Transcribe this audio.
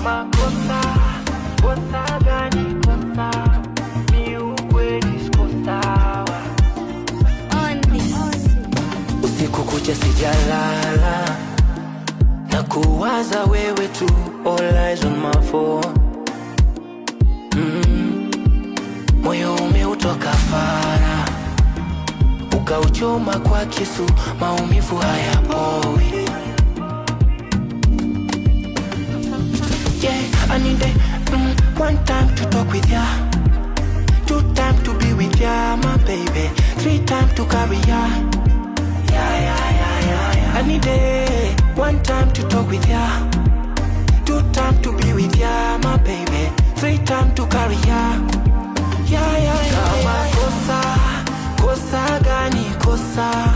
Kama kosa, kosa gani kosa? Mi ukweli siko sawa. Usiku kucha sijalala, na kuwaza wewe tu, all eyes on my phone. Moyo umeutoka fara, ukauchoma kwa kisu, maumivu hayapoi. Yeah, I need one time to talk with ya, 2 time to be with ya, my baby, 3 time to carry ya. Yeah. I need 1 time to talk with ya, 2 time to be with ya, my baby, 3 time to carry ya. Yeah. Kama kosa, kosa gani kosa?